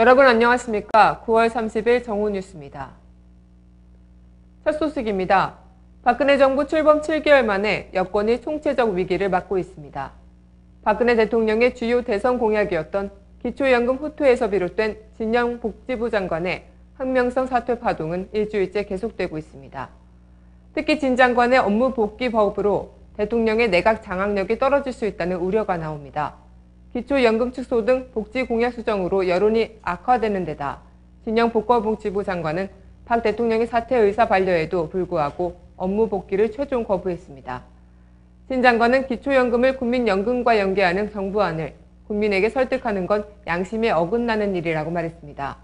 여러분 안녕하십니까? 9월 30일 정오뉴스입니다. 첫 소식입니다. 박근혜 정부 출범 7개월 만에 여권이 총체적 위기를 맞고 있습니다. 박근혜 대통령의 주요 대선 공약이었던 기초연금 후퇴에서 비롯된 진영 복지부 장관의 항명성 사퇴 파동은 일주일째 계속되고 있습니다. 특히 진 장관의 업무 복귀 법으로 대통령의 내각 장악력이 떨어질 수 있다는 우려가 나옵니다. 기초연금 축소 등 복지 공약 수정으로 여론이 악화되는 데다 진영 보건복지부 장관은 박 대통령의 사퇴 의사 반려에도 불구하고 업무 복귀를 최종 거부했습니다. 진 장관은 기초연금을 국민연금과 연계하는 정부안을 국민에게 설득하는 건 양심에 어긋나는 일이라고 말했습니다.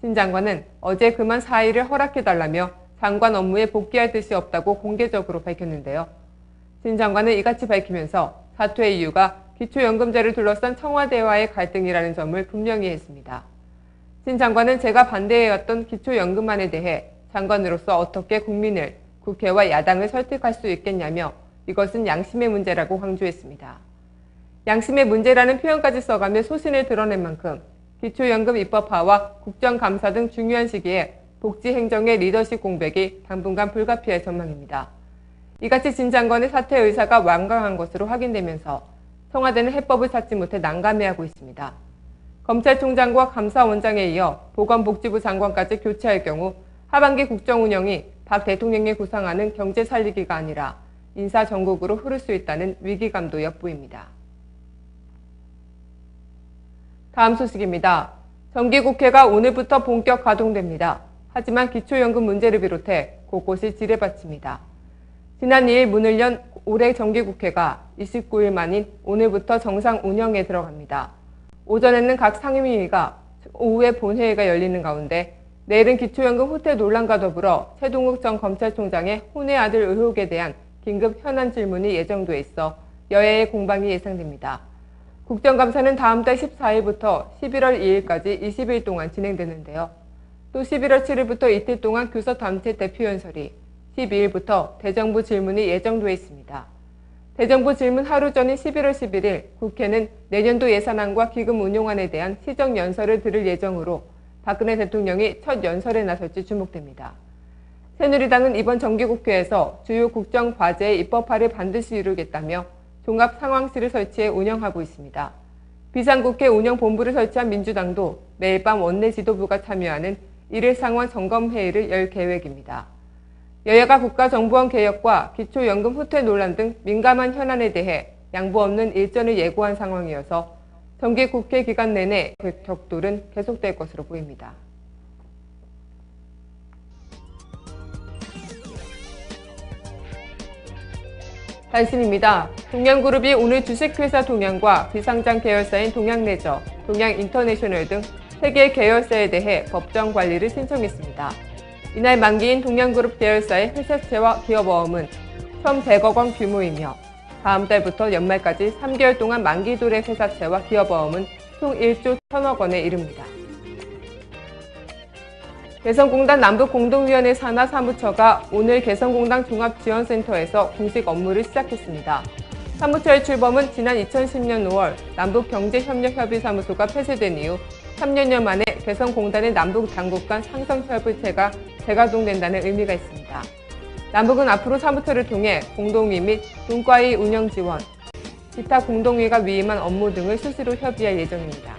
진 장관은 어제 그만 사의를 허락해달라며 장관 업무에 복귀할 뜻이 없다고 공개적으로 밝혔는데요. 진 장관은 이같이 밝히면서 사퇴의 이유가 기초연금제를 둘러싼 청와대와의 갈등이라는 점을 분명히 했습니다. 진 장관은 제가 반대해왔던 기초연금안에 대해 장관으로서 어떻게 국민을, 국회와 야당을 설득할 수 있겠냐며 이것은 양심의 문제라고 강조했습니다. 양심의 문제라는 표현까지 써가며 소신을 드러낸 만큼 기초연금 입법화와 국정감사 등 중요한 시기에 복지행정의 리더십 공백이 당분간 불가피할 전망입니다. 이같이 진 장관의 사퇴 의사가 완강한 것으로 확인되면서 청와대는 해법을 찾지 못해 난감해하고 있습니다. 검찰총장과 감사원장에 이어 보건복지부 장관까지 교체할 경우 하반기 국정 운영이 박 대통령이 구상하는 경제 살리기가 아니라 인사 정국으로 흐를 수 있다는 위기감도 엿보입니다. 다음 소식입니다. 정기국회가 오늘부터 본격 가동됩니다. 하지만 기초연금 문제를 비롯해 곳곳이 지뢰밭입니다. 지난 2일 문을 연 올해 정기국회가 29일 만인 오늘부터 정상 운영에 들어갑니다. 오전에는 각 상임위가, 오후에 본회의가 열리는 가운데 내일은 기초연금 후퇴 논란과 더불어 최동욱 전 검찰총장의 혼외 아들 의혹에 대한 긴급 현안 질문이 예정돼 있어 여야의 공방이 예상됩니다. 국정감사는 다음 달 14일부터 11월 2일까지 20일 동안 진행되는데요. 또 11월 7일부터 이틀 동안 교섭단체 대표연설이, 12일부터 대정부 질문이 예정돼 있습니다. 대정부 질문 하루 전인 11월 11일 국회는 내년도 예산안과 기금 운용안에 대한 시정연설을 들을 예정으로 박근혜 대통령이 첫 연설에 나설지 주목됩니다. 새누리당은 이번 정기국회에서 주요 국정과제의 입법화를 반드시 이루겠다며 종합상황실을 설치해 운영하고 있습니다. 비상국회 운영본부를 설치한 민주당도 매일 밤 원내 지도부가 참여하는 1일 상황 점검회의를 열 계획입니다. 여야가 국가정보원 개혁과 기초연금 후퇴 논란 등 민감한 현안에 대해 양보 없는 일전을 예고한 상황이어서 정기국회 기간 내내 그 격돌은 계속될 것으로 보입니다. 단신입니다. 동양그룹이 오늘 주식회사 동양과 비상장 계열사인 동양레저, 동양인터내셔널 등 3개의 계열사에 대해 법정 관리를 신청했습니다. 이날 만기인 동양그룹 계열사의 회사채와 기업어음은 1,100억 원 규모이며 다음 달부터 연말까지 3개월 동안 만기 도래 회사채와 기업어음은 총 1조 1,000억 원에 이릅니다. 개성공단 남북공동위원회 산하 사무처가 오늘 개성공단 종합지원센터에서 공식 업무를 시작했습니다. 사무처의 출범은 지난 2010년 5월 남북경제협력협의사무소가 폐쇄된 이후 3년여 만에 개성공단의 남북당국 간 상성협의체가 재가동된다는 의미가 있습니다. 남북은 앞으로 사무처를 통해 공동위 및 문과의 운영 지원, 기타 공동위가 위임한 업무 등을 수시로 협의할 예정입니다.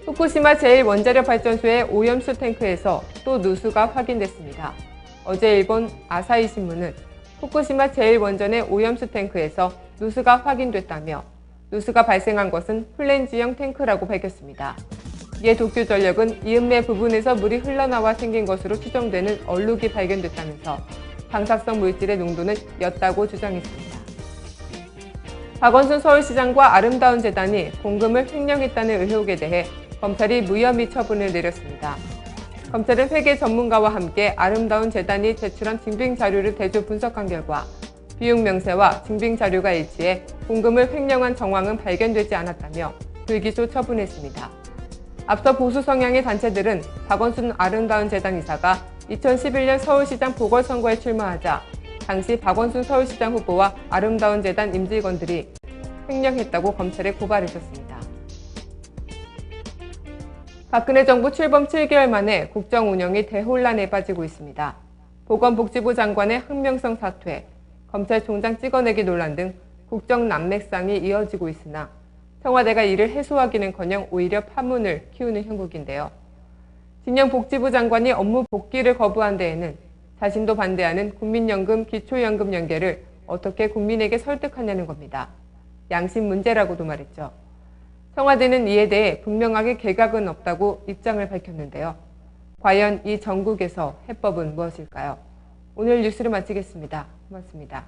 후쿠시마 제1원자력발전소의 오염수 탱크에서 또 누수가 확인됐습니다. 어제 일본 아사히 신문은 후쿠시마 제1원전의 오염수 탱크에서 누수가 확인됐다며 누수가 발생한 것은 플랜지형 탱크라고 밝혔습니다. 이에 도쿄전력은 이음매 부분에서 물이 흘러나와 생긴 것으로 추정되는 얼룩이 발견됐다면서 방사성 물질의 농도는 옅다고 주장했습니다. 박원순 서울시장과 아름다운 재단이 공금을 횡령했다는 의혹에 대해 검찰이 무혐의 처분을 내렸습니다. 검찰은 회계 전문가와 함께 아름다운 재단이 제출한 징빙 자료를 대조 분석한 결과 비용 명세와 징빙 자료가 일치해 공금을 횡령한 정황은 발견되지 않았다며 불기소 처분했습니다. 앞서 보수 성향의 단체들은 박원순 아름다운 재단 이사가 2011년 서울시장 보궐선거에 출마하자 당시 박원순 서울시장 후보와 아름다운 재단 임직원들이 횡령했다고 검찰에 고발했었습니다. 박근혜 정부 출범 7개월 만에 국정 운영이 대혼란에 빠지고 있습니다. 보건복지부 장관의 항명성 사퇴, 검찰총장 찍어내기 논란 등 국정 난맥상이 이어지고 있으나 청와대가 이를 해소하기는커녕 오히려 파문을 키우는 형국인데요. 진영 복지부 장관이 업무 복귀를 거부한 데에는 자신도 반대하는 국민연금, 기초연금 연계를 어떻게 국민에게 설득하냐는 겁니다. 양심 문제라고도 말했죠. 청와대는 이에 대해 분명하게 개각은 없다고 입장을 밝혔는데요. 과연 이 정국에서 해법은 무엇일까요? 오늘 뉴스를 마치겠습니다. 고맙습니다.